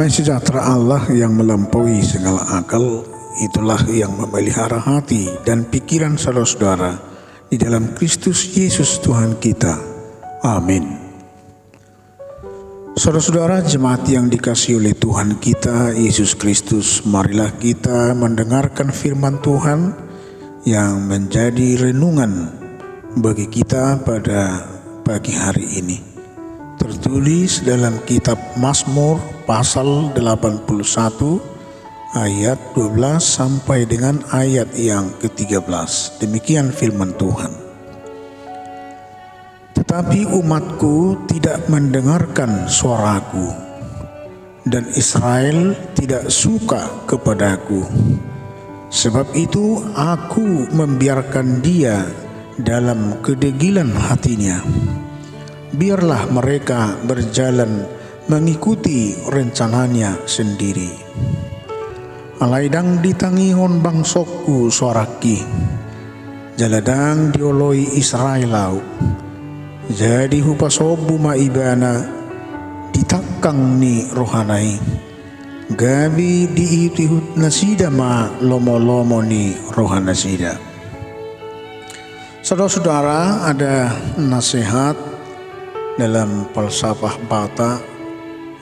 Damai sejahtera Allah yang melampaui segala akal, itulah yang memelihara hati dan pikiran saudara-saudara di dalam Kristus Yesus Tuhan kita. Amin. Saudara-saudara jemaat yang dikasihi oleh Tuhan kita Yesus Kristus, marilah kita mendengarkan firman Tuhan yang menjadi renungan bagi kita pada pagi hari ini. Tertulis dalam kitab Mazmur pasal 81 ayat 12 sampai dengan ayat yang ke-13. Demikian firman Tuhan. Tetapi umatku tidak mendengarkan suaraku, dan Israel tidak suka kepadaku. Sebab itu aku membiarkan dia dalam kedegilan hatinya. Biarlah mereka berjalan mengikuti rencananya sendiri. Alaidang ditangihon bangsokku soraki, jaladang dioloi Israelau. Jadi hupasobu maibana ditakang ni rohanai. Gabi diitihut nasida ma lomo-lomo ni rohanasida. Saudara-saudara, ada nasihat dalam falsafah Bata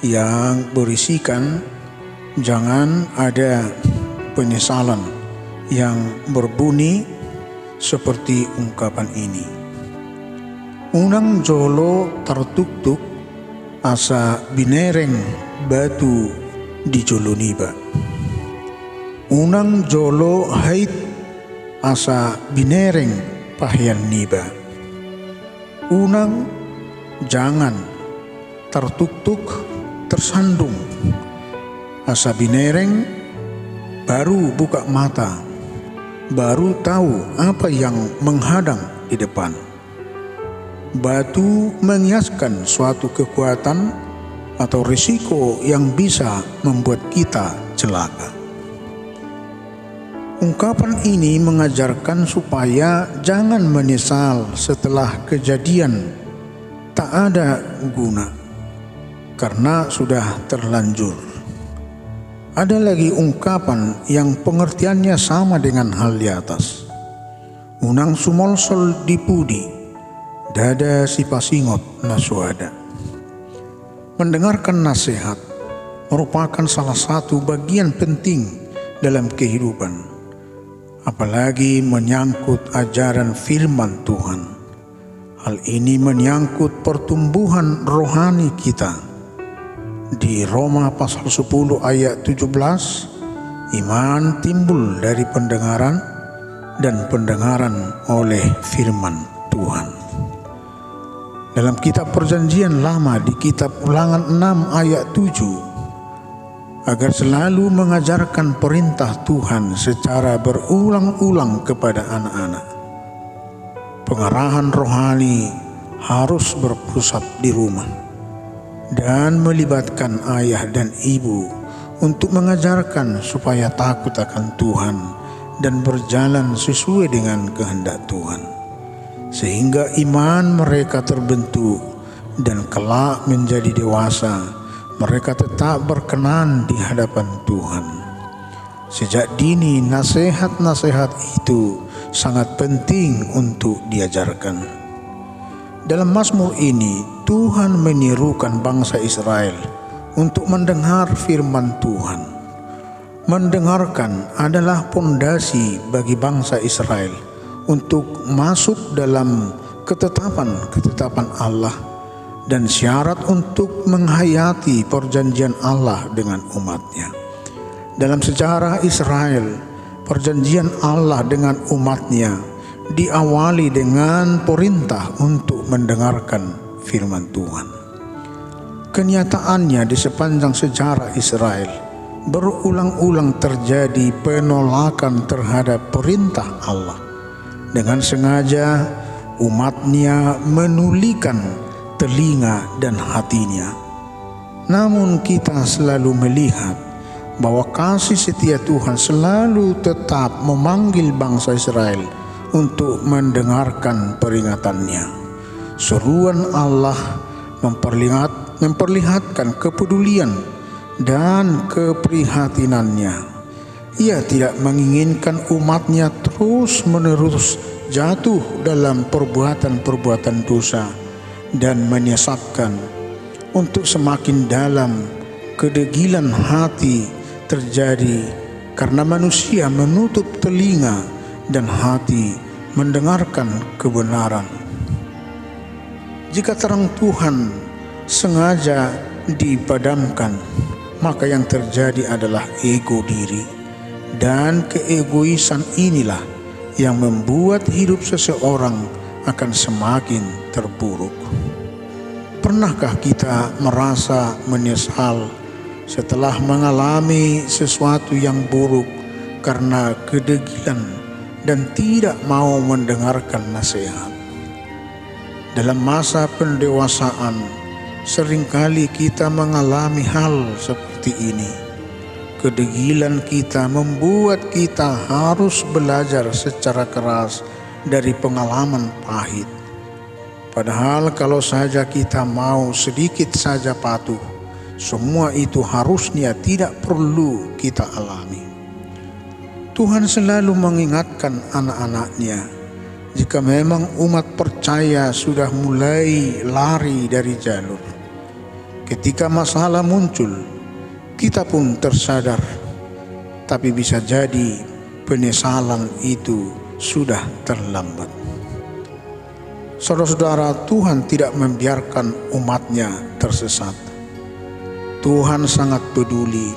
yang berisikan jangan ada penyesalan yang berbunyi seperti ungkapan ini. Unang jolo tertuktuk asa binereng batu di jolo niba. Unang jolo hait asa binereng pahian niba. Unang jangan tertuktuk tersandung asa binereng baru buka mata, baru tahu apa yang menghadang di depan. Batu mengiaskan suatu kekuatan atau risiko yang bisa membuat kita celaka. Ungkapan ini mengajarkan supaya jangan menyesal setelah kejadian tak ada guna karena sudah terlanjur. Ada lagi ungkapan yang pengertiannya sama dengan hal di atas. Unang sumolsol dipudi, dada si pasingot nasuada. Mendengarkan nasihat merupakan salah satu bagian penting dalam kehidupan, apalagi menyangkut ajaran firman Tuhan. Hal ini menyangkut pertumbuhan rohani kita. Di Roma pasal 10 ayat 17, iman timbul dari pendengaran dan pendengaran oleh firman Tuhan. Dalam kitab Perjanjian Lama di kitab Ulangan 6 ayat 7, agar selalu mengajarkan perintah Tuhan secara berulang-ulang kepada anak-anak. Pengarahan rohani harus berpusat di rumah dan melibatkan ayah dan ibu untuk mengajarkan supaya takut akan Tuhan dan berjalan sesuai dengan kehendak Tuhan, sehingga iman mereka terbentuk dan kelak menjadi dewasa mereka tetap berkenan di hadapan Tuhan. Sejak dini nasihat-nasihat itu sangat penting untuk diajarkan. Dalam Mazmur ini, Tuhan menyerukan bangsa Israel untuk mendengar firman Tuhan. Mendengarkan adalah pondasi bagi bangsa Israel untuk masuk dalam ketetapan Allah dan syarat untuk menghayati perjanjian Allah dengan umatnya. Dalam sejarah Israel, perjanjian Allah dengan umatnya diawali dengan perintah untuk mendengarkan firman Tuhan. Kenyataannya di sepanjang sejarah Israel, berulang-ulang terjadi penolakan terhadap perintah Allah. Dengan sengaja umatnya menulikan telinga dan hatinya. Namun kita selalu melihat bahwa kasih setia Tuhan selalu tetap memanggil bangsa Israel untuk mendengarkan peringatannya. Seruan Allah memperlihatkan kepedulian dan keprihatinannya. Ia tidak menginginkan umatnya terus-menerus jatuh dalam perbuatan-perbuatan dosa dan menyesatkan, untuk semakin dalam kedegilan hati terjadi karena manusia menutup telinga dan hati mendengarkan kebenaran. Jika terang Tuhan sengaja dipadamkan, maka yang terjadi adalah ego diri, dan keegoisan inilah yang membuat hidup seseorang akan semakin terpuruk. Pernahkah kita merasa menyesal setelah mengalami sesuatu yang buruk karena kedegilan dan tidak mau mendengarkan nasihat? Dalam masa pendewasaan, seringkali kita mengalami hal seperti ini. Kedegilan kita membuat kita harus belajar secara keras dari pengalaman pahit. Padahal kalau saja kita mau sedikit saja patuh, semua itu harusnya tidak perlu kita alami. Tuhan selalu mengingatkan anak-anaknya, jika memang umat percaya sudah mulai lari dari jalur, ketika masalah muncul, kita pun tersadar, tapi bisa jadi penyesalan itu sudah terlambat. Saudara-saudara, Tuhan tidak membiarkan umatnya tersesat. Tuhan sangat peduli.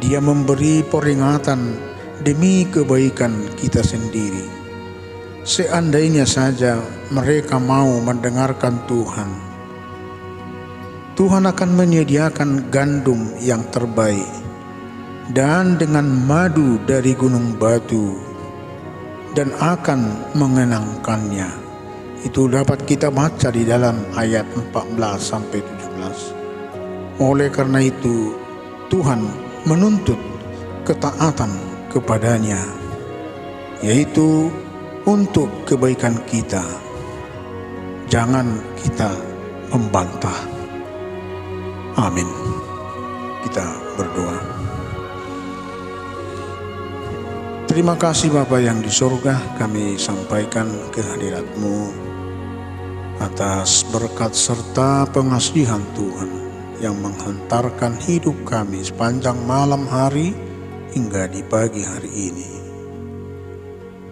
Dia memberi peringatan demi kebaikan kita sendiri. Seandainya saja mereka mau mendengarkan Tuhan, Tuhan akan menyediakan gandum yang terbaik dan dengan madu dari gunung batu, dan akan mengenangkannya. Itu dapat kita baca di dalam ayat 14-17. Oleh karena itu, Tuhan menuntut ketaatan kepadanya, yaitu untuk kebaikan kita. Jangan kita membantah. Amin. Kita berdoa. Terima kasih Bapa yang di surga, kami sampaikan kehadirat-Mu atas berkat serta pengasihan Tuhan yang menghantarkan hidup kami sepanjang malam hari hingga di pagi hari ini.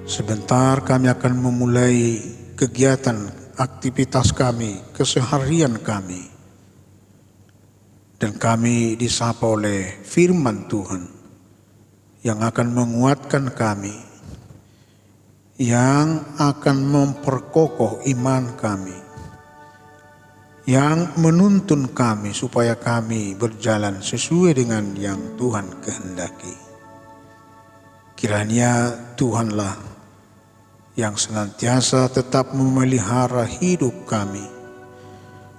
Sebentar kami akan memulai kegiatan aktivitas kami, keseharian kami. Dan kami disapa oleh firman Tuhan yang akan menguatkan kami, yang akan memperkokoh iman kami, yang menuntun kami supaya kami berjalan sesuai dengan yang Tuhan kehendaki. Kiranya Tuhanlah yang senantiasa tetap memelihara hidup kami,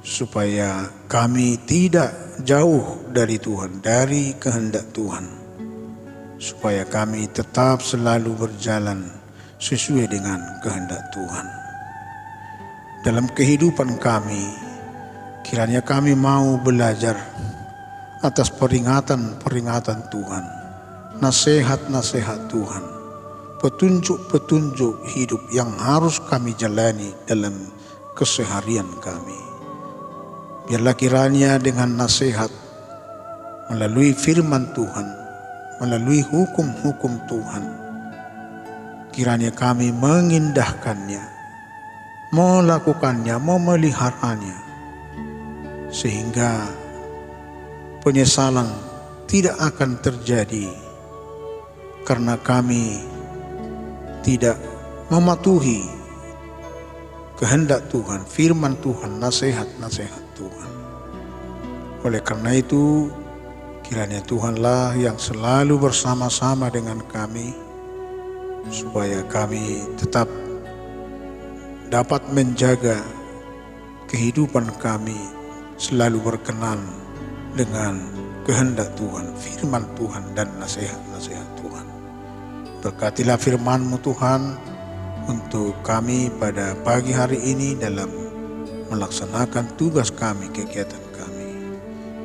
supaya kami tidak jauh dari Tuhan, dari kehendak Tuhan, supaya kami tetap selalu berjalan sesuai dengan kehendak Tuhan. Dalam kehidupan kami, kiranya kami mau belajar atas peringatan-peringatan Tuhan, nasihat-nasihat Tuhan, petunjuk-petunjuk hidup yang harus kami jalani dalam keseharian kami. Biarlah kiranya dengan nasihat, melalui firman Tuhan, melalui hukum-hukum Tuhan, kiranya kami mengindahkannya, melakukannya, memeliharanya, sehingga penyesalan tidak akan terjadi karena kami tidak mematuhi kehendak Tuhan, firman Tuhan, nasihat-nasihat Tuhan. Oleh karena itu, kiranya Tuhanlah yang selalu bersama-sama dengan kami, supaya kami tetap dapat menjaga kehidupan kami selalu berkenan dengan kehendak Tuhan, firman Tuhan, dan nasihat-nasihat Tuhan. Berkatilah firman-Mu Tuhan untuk kami pada pagi hari ini dalam melaksanakan tugas kami, kegiatan kami.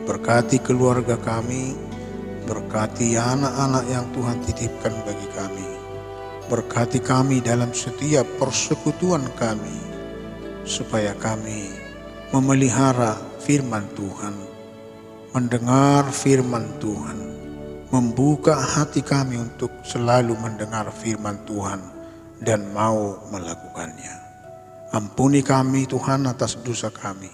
Berkati keluarga kami, berkati anak-anak yang Tuhan titipkan bagi kami. Berkati kami dalam setiap persekutuan kami, supaya kami memelihara firman Tuhan, mendengar firman Tuhan, membuka hati kami untuk selalu mendengar firman Tuhan dan mau melakukannya. Ampuni kami Tuhan atas dosa kami.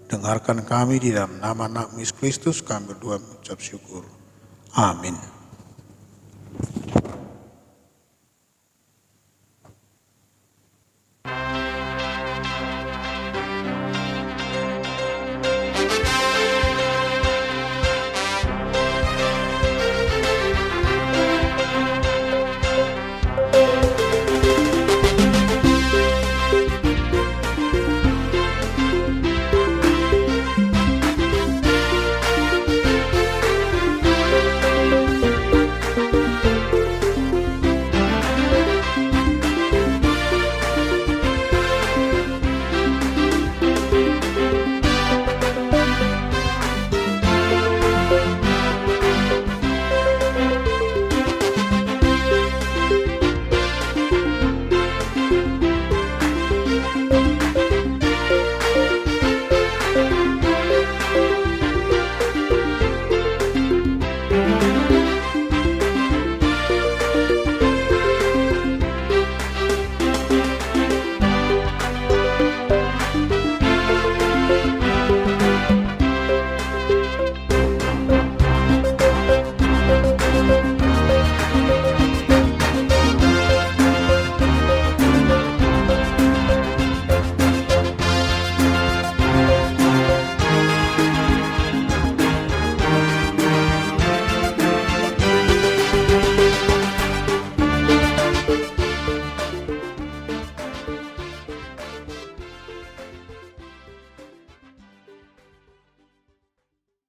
Dengarkan kami di dalam nama Yesus Kristus kami berdoa mengucap syukur. Amin.